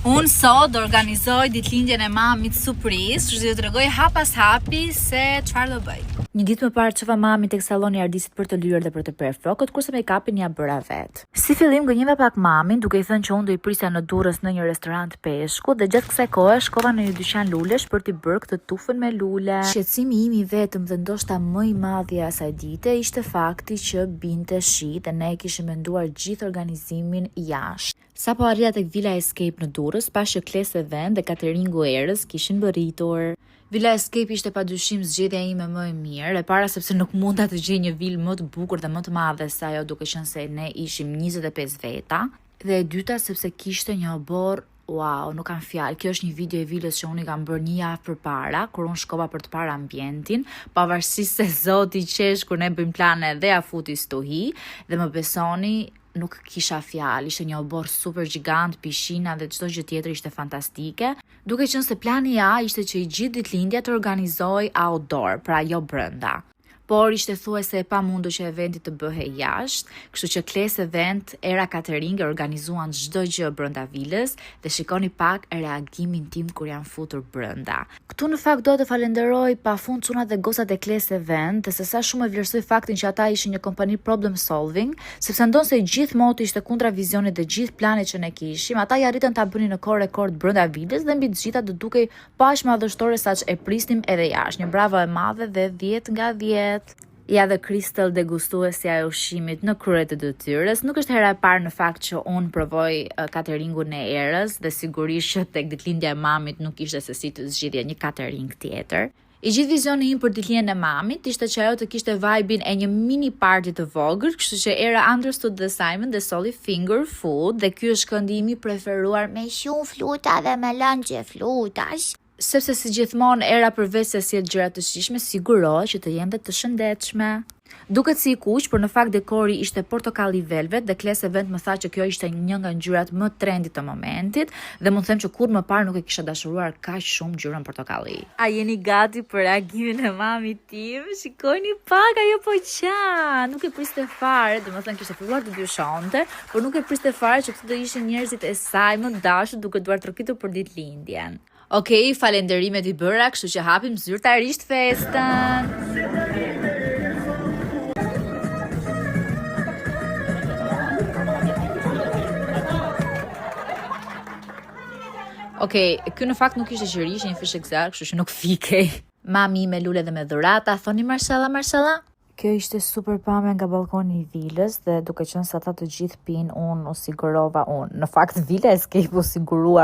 Unë sot organizoj ditëlindjen e mamit surprizë, kështu që t'ju tregoj hap pas hapi se çfarë do bëj. Një ditë më parë çova mamin tek salloni i ardisit për të lyer dhe për të prerë flokët, kurse make-upin ja bëra vet. Si fillim gënjeva pak mamin, duke i thënë që unë do i prisja në Durrës në një restorant peshku dhe gjatë kësaj kohe shkova në një dyqan lulesh për t'i bërë këtë tufën me lule. Shqetësimi im i vetëm dhe ndoshta më i madh i asaj dite ishte fakti që binte shi dhe ne kishim menduar gjithë organizimin jashtë. Sa po arrita tek Villa Escape në Durrës, pash që Kles Event dhe cateringu erës kishin bërritur. Villa Escape ishte padyshim zgjedhja ime më e mirë, e para sepse nuk munda të gjej një vilë më të bukur dhe më të madhe se ajo, duke qenë se ne ishim 25 veta, dhe e dyta sepse kishte një obor. Wow, nuk kam fjalë. Kjo është një video e vilës që unë i kam bërë një javë përpara, kur unë shkova për të parë ambientin, pavarësisht se zoti qesh kur ne bëjmë plane dhe ja futi stuhi, dhe më besoni, nuk kisha fjalë. Ishte një obor super gjigant, pishina dhe çdo gjë tjetër ishte fantastike. Duke qenë se plani A ishte që i gjithë ditëlindja të organizoj outdoor, pra jo brenda. Por ishte thuajse e pamundur që eventi të bëhej jashtë, kështu që Kles Event era catering organizuan çdo gjë brenda vilës dhe shikoni pak reagimin tim kur janë futur brenda. Këtu në fakt do të falenderoj pafund çunat dhe gocat e Kles Event, se sa shumë e vlerësoj faktin që ata ishin një kompani problem solving, sepse ndonse gjithë moti ishte kundra vizionit dhe gjithë planit që ne kishim, ata i arritën ta bënin në kohë rekord brenda vilës dhe mbi të gjitha do dukej paq madhështore saç e prisnim edhe jashtë. Një bravo e madhe dhe 10 nga 10. Ja dhe Crystal degustuesja e ushqimit në krye të detyrës. Nuk është hera e parë në fakt që unë provoj cateringun e erës dhe sigurisht që tek ditëlindja e mamit nuk ishte se si të zgjidhja një catering tjetër. I gjithë vizioni im për ditëlindjen e mamit ishte që ajo të kishte vibe-in e një mini party të vogël, kështu që era understood the assignment dhe solli finger food dhe ky është këndimi i preferuar me shumë fluta dhe me lëngje flutash. Sepse si gjithmonë era përveç se sjell gjëra të shijshme, sigurohet që të jenë dhe të shëndetshme. Duket si i kuq, por në fakt dekori ishte portokalli velvet dhe Kles Event më tha që kjo ishte një nga ngjyrat më trendy të momentit dhe mund të them që kur më parë nuk e kisha dashuruar kaq shumë ngjyrën portokalli. A jeni gati për reagimin e mamit tim? Shikoni pak, ajo po qa. Nuk e priste fare, domethënë kishte filluar të dyshonte, por nuk e priste fare që këto do ishin njerëzit e saj më dashur duke duar trokitur për ditëlindjen. Okej, falenderimet i bëra, kështu që hapim zyrtarisht festën. Okej, ky në fakt nuk ishte qeri, ishte një fish Excel, kështu që nuk fikej. Mami me lule dhe me dhurata, thoni Marcella? Kjo ishte super pamja nga balkoni i vilës dhe duke qenë se ata të gjithë pinë, unë u sigurova unë. Në fakt Villa Escape u siguruar